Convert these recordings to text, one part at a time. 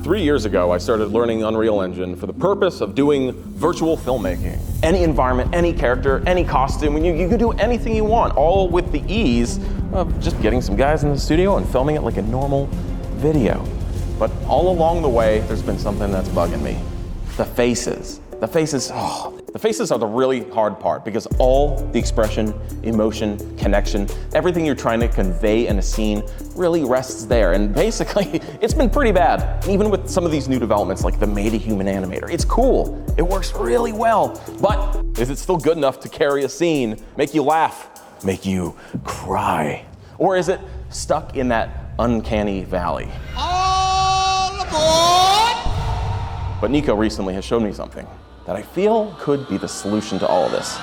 3 years ago, I started learning Unreal Engine for the purpose of doing virtual filmmaking. Any environment, any character, any costume, you can do anything you want, all with the ease of just getting some guys in the studio and filming it like a normal video. But all along the way, there's been something that's bugging me. The faces. The faces are the really hard part because all the expression, emotion, connection, everything you're trying to convey in a scene really rests there. And basically, it's been pretty bad. Even with some of these new developments like the made-a-human animator. It's cool, it works really well, but is it still good enough to carry a scene, make you laugh, make you cry? Or is it stuck in that uncanny valley? All aboard! But Niko recently has shown me something that I feel could be the solution to all of this.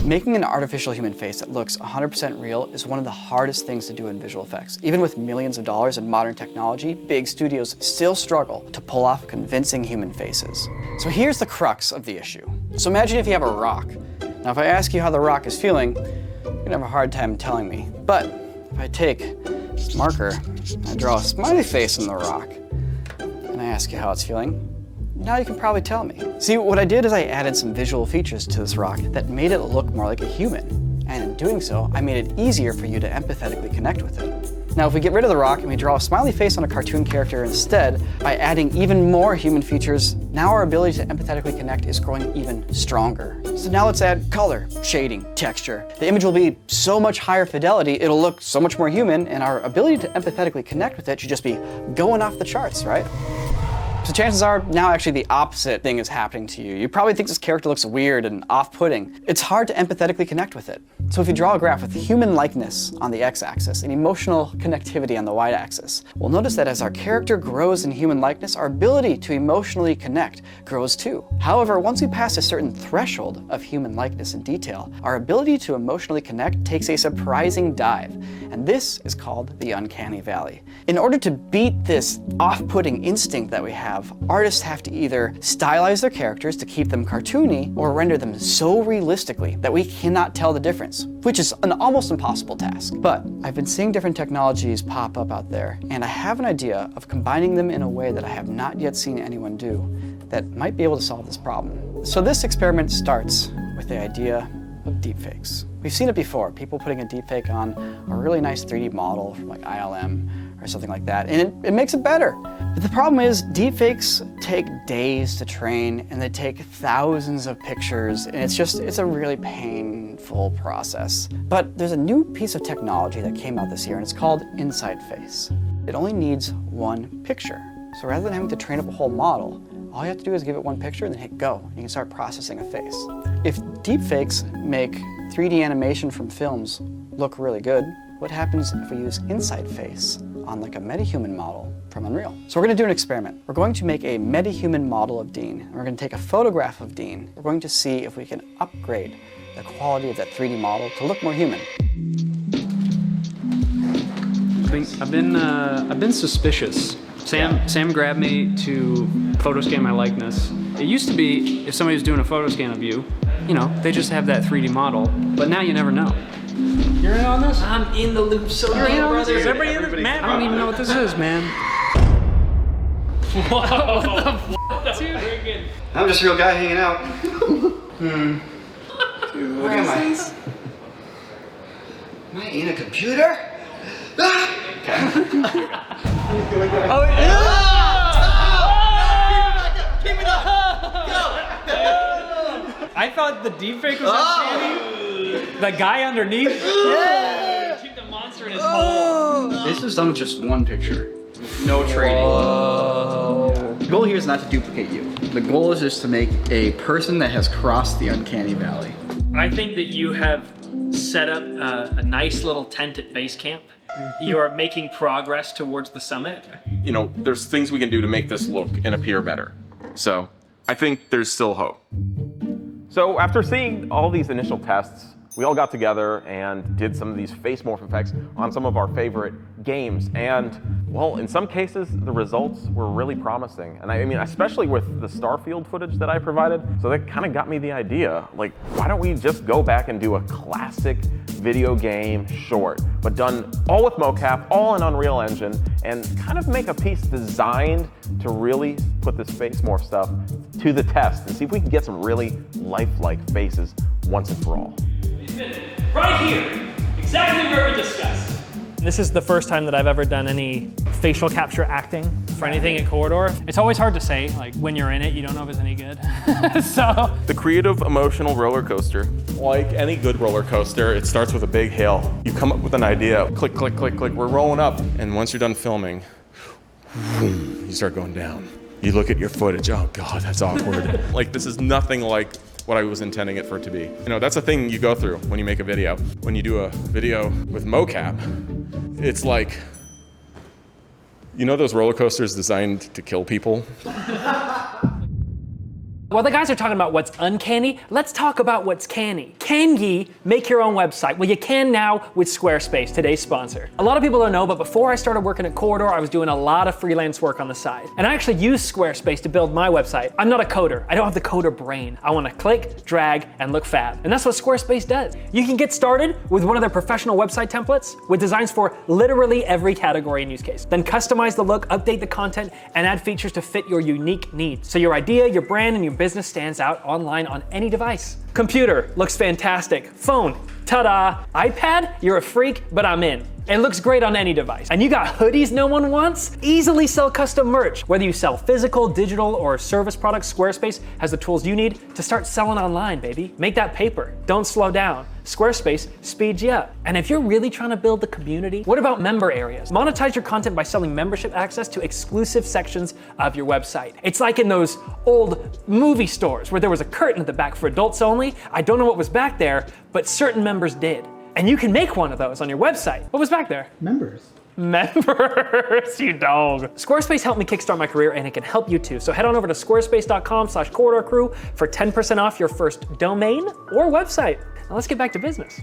Making an artificial human face that looks 100% real is one of the hardest things to do in visual effects. Even with millions of dollars in modern technology, big studios still struggle to pull off convincing human faces. So here's the crux of the issue. So imagine if you have a rock. Now if I ask you how the rock is feeling, you're gonna have a hard time telling me. But if I take this marker, I draw a smiley face on the rock, and I ask you how it's feeling, now you can probably tell me. See, what I did is I added some visual features to this rock that made it look more like a human. And in doing so, I made it easier for you to empathetically connect with it. Now, if we get rid of the rock and we draw a smiley face on a cartoon character instead, by adding even more human features, now our ability to empathetically connect is growing even stronger. So now let's add color, shading, texture. The image will be so much higher fidelity, it'll look so much more human, and our ability to empathetically connect with it should just be going off the charts, right? So chances are now actually the opposite thing is happening to you. You probably think this character looks weird and off-putting. It's hard to empathetically connect with it. So if you draw a graph with human likeness on the x-axis and emotional connectivity on the y-axis, we'll notice that as our character grows in human likeness, our ability to emotionally connect grows too. However, once we pass a certain threshold of human likeness and detail, our ability to emotionally connect takes a surprising dive. And this is called the uncanny valley. In order to beat this off-putting instinct that we have, artists have to either stylize their characters to keep them cartoony or render them so realistically that we cannot tell the difference, which is an almost impossible task. But I've been seeing different technologies pop up out there, and I have an idea of combining them in a way that I have not yet seen anyone do that might be able to solve this problem. So this experiment starts with the idea of deepfakes. We've seen it before, people putting a deepfake on a really nice 3D model from like ILM or something like that, and it makes it better. But the problem is deepfakes take days to train and they take thousands of pictures, and it's a really painful process. But there's a new piece of technology that came out this year, and it's called Inside Face. It only needs one picture. So rather than having to train up a whole model, all you have to do is give it one picture and then hit go. You can start processing a face. If deepfakes make 3D animation from films look really good, what happens if we use Inside Face on like a metahuman model from Unreal? So we're gonna do an experiment. We're going to make a metahuman model of Dean, and we're gonna take a photograph of Dean. We're going to see if we can upgrade the quality of that 3D model to look more human. I've been suspicious. Sam grabbed me to photo scan my likeness. It used to be, if somebody was doing a photo scan of you, they just have that 3D model, but now you never know. You're in on this? I'm in the loop, so you're in on this? Is everybody in this? Man, I don't even know what this is, man. What the f***, dude? I'm just a real guy hanging out. Dude, what am I? Am I in a computer? Okay. Oh, Keep it up! Go! I thought the deepfake was uncanny. The guy underneath. Keep the monster in his hole. This is done with just one picture. No trading. The goal here is not to duplicate you. The goal is just to make a person that has crossed the uncanny valley. I think that you have set up a nice little tent at base camp. You are making progress towards the summit. There's things we can do to make this look and appear better. So I think there's still hope. So after seeing all these initial tests, we all got together and did some of these face morph effects on some of our favorite games. And, well, in some cases, the results were really promising. And I mean, especially with the Starfield footage that I provided. So that kind of got me the idea, like, why don't we just go back and do a classic video game short, but done all with mocap, all in Unreal Engine, and kind of make a piece designed to really put this face morph stuff to the test and see if we can get some really lifelike faces once and for all. Right here, exactly where we discussed. This is the first time that I've ever done any facial capture acting for anything in Corridor. It's always hard to say, like when you're in it, you don't know if it's any good. So The creative emotional roller coaster. Like any good roller coaster, it starts with a big hill. You come up with an idea, click, click, click, click, we're rolling up. And once you're done filming, you start going down. You look at your footage, oh God, that's awkward. Like this is nothing like what I was intending it for it to be. You know, that's a thing you go through when you make a video. When you do a video with mocap, it's like, you know those roller coasters designed to kill people? while the guys are talking about what's uncanny, let's talk about what's canny. Can ye make your own website? Well, you can now with Squarespace, today's sponsor. A lot of people don't know, but before I started working at Corridor, I was doing a lot of freelance work on the side. And I actually use Squarespace to build my website. I'm not a coder. I don't have the coder brain. I want to click, drag, and look fab. And that's what Squarespace does. You can get started with one of their professional website templates with designs for literally every category and use case. Then customize the look, update the content, and add features to fit your unique needs. So your idea, your brand, and your business stands out online on any device. Computer looks fantastic. Phone, ta-da. iPad, you're a freak, but I'm in. It looks great on any device. And you got hoodies no one wants? Easily sell custom merch. Whether you sell physical, digital, or service products, Squarespace has the tools you need to start selling online, baby. Make that paper. Don't slow down. Squarespace speeds you up. And if you're really trying to build the community, what about member areas? Monetize your content by selling membership access to exclusive sections of your website. It's like in those old movie stores where there was a curtain at the back for adults only. I don't know what was back there, but certain members did. And you can make one of those on your website. What was back there? Members. Members, you dog. Squarespace helped me kickstart my career and it can help you too. So head on over to squarespace.com/corridorcrew for 10% off your first domain or website. Now let's get back to business.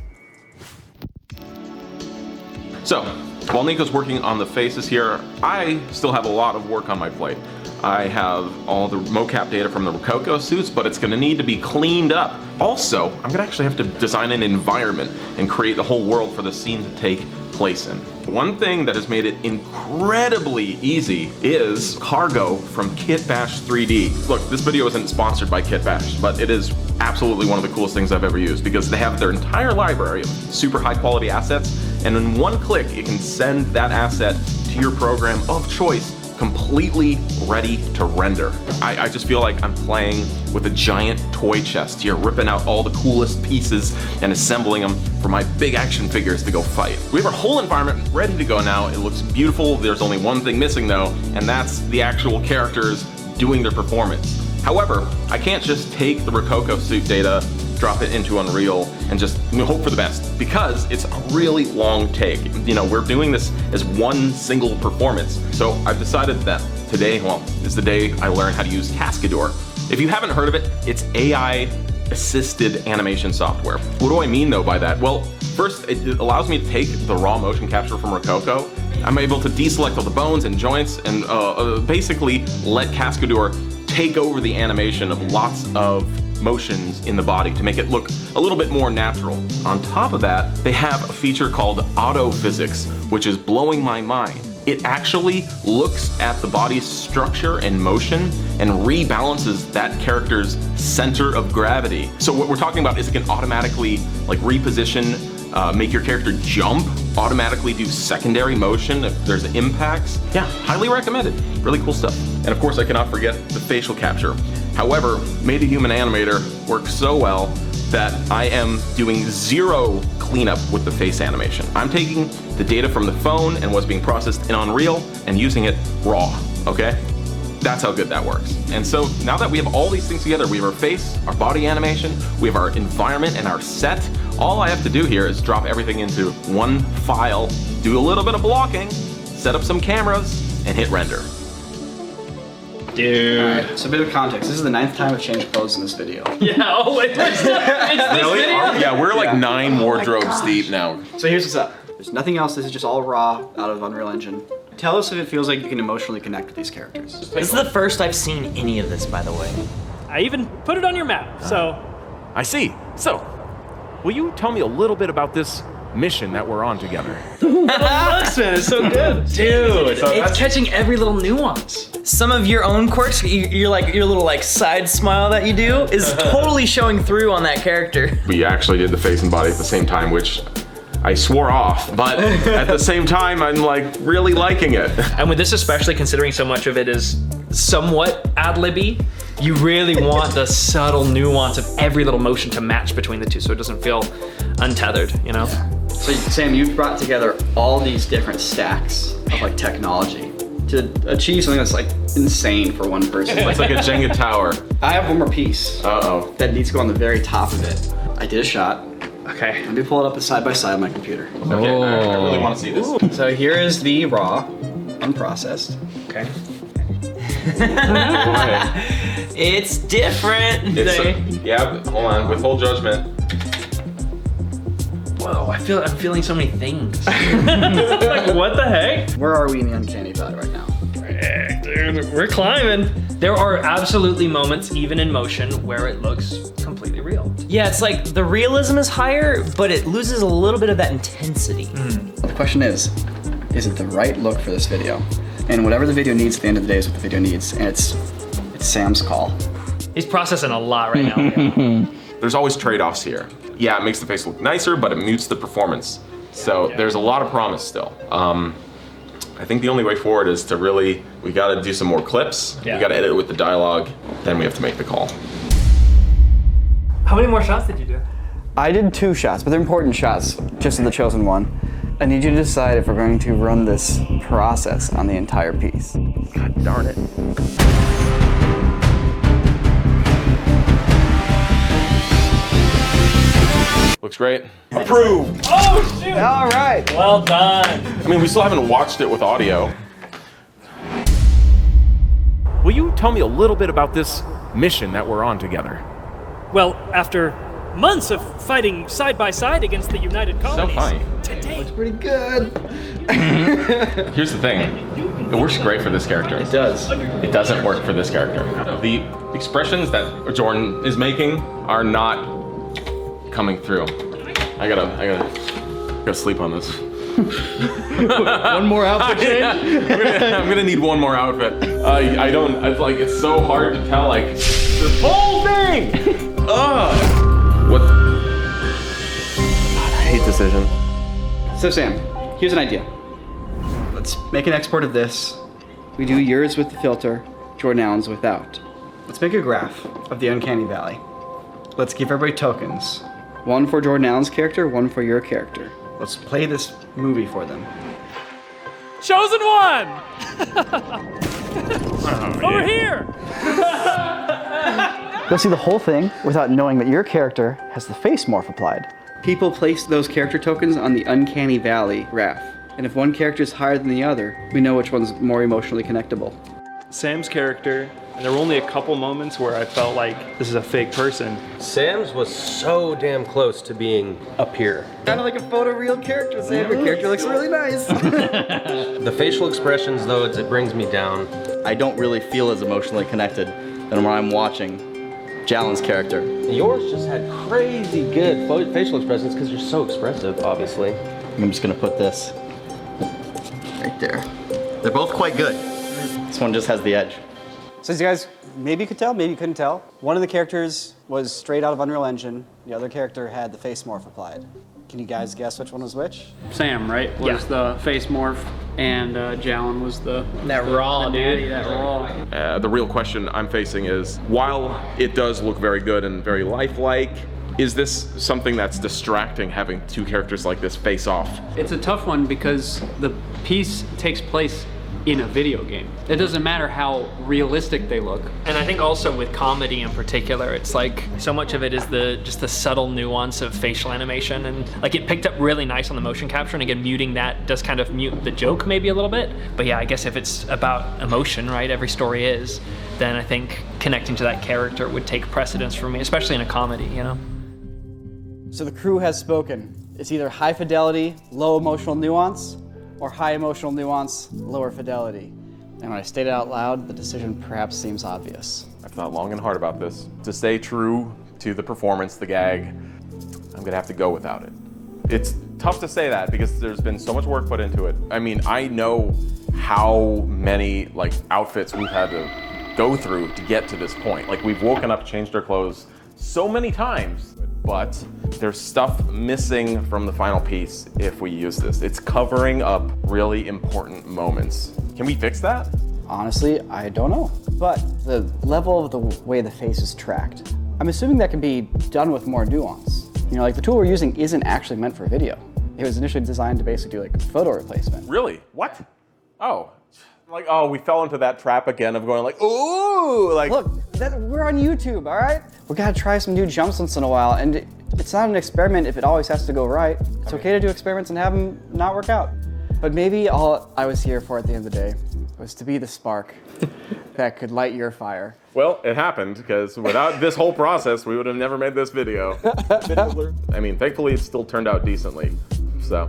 So, while Niko's working on the faces here, I still have a lot of work on my plate. I have all the mocap data from the Rococo suits, but it's gonna need to be cleaned up. Also, I'm gonna actually have to design an environment and create the whole world for the scene to take place in. One thing that has made it incredibly easy is cargo from Kitbash 3D. Look, this video isn't sponsored by Kitbash, but it is absolutely one of the coolest things I've ever used because they have their entire library of super high quality assets, and in one click, it can send that asset to your program of choice completely ready to render. I just feel like I'm playing with a giant toy chest here, ripping out all the coolest pieces and assembling them for my big action figures to go fight. We have our whole environment ready to go now. It looks beautiful. There's only one thing missing though, and that's the actual characters doing their performance. However, I can't just take the Rococo suit data, drop it into Unreal, and just hope for the best, because it's a really long take. You know, we're doing this as one single performance. So I've decided that today, well, is the day I learn how to use Cascador. If you haven't heard of it, it's AI-assisted animation software. What do I mean though by that? Well, first, it allows me to take the raw motion capture from Rococo. I'm able to deselect all the bones and joints and basically let Cascador take over the animation of lots of motions in the body to make it look a little bit more natural. On top of that, they have a feature called auto physics, which is blowing my mind. It actually looks at the body's structure and motion and rebalances that character's center of gravity. So what we're talking about is it can automatically like reposition, make your character jump, automatically do secondary motion if there's impacts. Yeah, highly recommended. Really cool stuff. And of course I cannot forget the facial capture. However, Made a Human Animator works so well that I am doing zero cleanup with the face animation. I'm taking the data from the phone and what's being processed in Unreal and using it raw, okay? That's how good that works. And so now that we have all these things together, we have our face, our body animation, we have our environment and our set, all I have to do here is drop everything into one file, do a little bit of blocking, set up some cameras, and hit render. Dude. Alright, so a bit of context. This is the 9th time I've changed clothes in this video. Yeah, oh wait, it's this Really? video? Yeah, we're like 9 wardrobes deep now. So here's what's up. There's nothing else. This is just all raw out of Unreal Engine. Tell us if it feels like you can emotionally connect with these characters. This is the first I've seen any of this, by the way. I even put it on your map, so. I see. So, will you tell me a little bit about this mission that we're on together? Listen, it's so good. Dude, It's catching every little nuance. some of your own quirks, your little like side smile that you do is totally showing through on that character. We actually did the face and body at the same time, which I swore off, but at the same time, I'm like really liking it. And with this especially, considering so much of it is somewhat ad-libby, you really want the subtle nuance of every little motion to match between the two so it doesn't feel untethered, you know? So Sam, you've brought together all these different stacks of like technology to achieve something that's like insane for one person. It's like a Jenga tower. I have one more piece Uh-oh. that needs to go on the very top of it. I did a shot. Okay. Let me pull it up side by side on my computer. Okay, I really want to see this. So here is the raw, unprocessed. Okay. It's different. Yeah, but hold on, withhold judgment. Whoa, I'm feeling so many things. Like, what the heck? Where are we in the Uncanny Valley right now? Dude, we're climbing. There are absolutely moments, even in motion, where it looks completely real. Yeah, it's like the realism is higher, but it loses a little bit of that intensity. The question is it the right look for this video? And whatever the video needs at the end of the day is what the video needs, and it's Sam's call. He's processing a lot right now. There's always trade-offs here. Yeah, it makes the face look nicer, but it mutes the performance. So there's a lot of promise still. I think the only way forward is to really, we gotta do some more clips. Yeah. We gotta edit it with the dialogue, then we have to make the call. How many more shots did you do? I did 2 shots, but they're important shots, just in the chosen one. I need you to decide if we're going to run this process on the entire piece. God darn it. Looks great. Approved! Oh, shoot! All right. Well done. I mean, we still haven't watched it with audio. Will you tell me a little bit about this mission that we're on together? Well, after months of fighting side by side against the United Colonies, funny. today Pretty good. Here's the thing, it works great for this character. It does. It doesn't work for this character. The expressions that Jordan is making are not coming through. I gotta sleep on this. One more outfit change? I'm gonna need one more outfit. It's so hard to tell, like, this whole thing! Ugh! What? God, I hate decision. So Sam, here's an idea. Let's make an export of this. We do yours with the filter, Jordan Allen's without. Let's make a graph of the Uncanny Valley. Let's give everybody tokens. One for Jordan Allen's character, one for your character. Let's play this movie for them. chosen one. Over here. You'll see the whole thing without knowing that your character has the face morph applied. People place those character tokens on the Uncanny Valley graph. And if one character is higher than the other, we know which one's more emotionally connectable. Sam's character, and there were only a couple moments where I felt like this is a fake person. Sam's was so damn close to being up here. Kind of like a photoreal character, Sam. Your character looks really nice. The facial expressions, though, it brings me down. I don't really feel as emotionally connected than when I'm watching Jalen's character. Yours just had crazy good facial expressions because you're so expressive, obviously. I'm just gonna put this right there. They're both quite good. This one just has the edge. So as you guys maybe could tell, maybe you couldn't tell, one of the characters was straight out of Unreal Engine. The other character had the face morph applied. Can you guys guess which one was which? Sam, right, was the face morph, and Jalen was the raw, dude. That raw. The real question I'm facing is, while it does look very good and very lifelike, is this something that's distracting, having two characters like this face off? It's a tough one because the piece takes place in a video game. It doesn't matter how realistic they look. And I think also with comedy in particular, it's like so much of it is just the subtle nuance of facial animation, and like it picked up really nice on the motion capture, and again, muting that does kind of mute the joke maybe a little bit. But yeah, I guess if it's about emotion, right, every story is, then I think connecting to that character would take precedence for me, especially in a comedy, you know? So the crew has spoken. It's either high fidelity, low emotional nuance, or high emotional nuance, lower fidelity. And when I state it out loud, the decision perhaps seems obvious. I've thought long and hard about this. To stay true to the performance, the gag, I'm gonna have to go without it. It's tough to say that because there's been so much work put into it. I mean, I know how many like outfits we've had to go through to get to this point. Like we've woken up, changed our clothes so many times, but there's stuff missing from the final piece if we use this. It's covering up really important moments. Can we fix that? Honestly, I don't know. But the level of the way the face is tracked, I'm assuming that can be done with more nuance. You know, like the tool we're using isn't actually meant for video. It was initially designed to basically do like photo replacement. Really? What? Oh. Like, oh, we fell into that trap again of going like, ooh, like. Look, we're on YouTube, all right? We gotta try some new jumps once in a while, and it's not an experiment if it always has to go right. It's okay to do experiments and have them not work out. But maybe all I was here for at the end of the day was to be the spark that could light your fire. Well, it happened, because without this whole process, we would have never made this video. I mean, thankfully, it still turned out decently, so.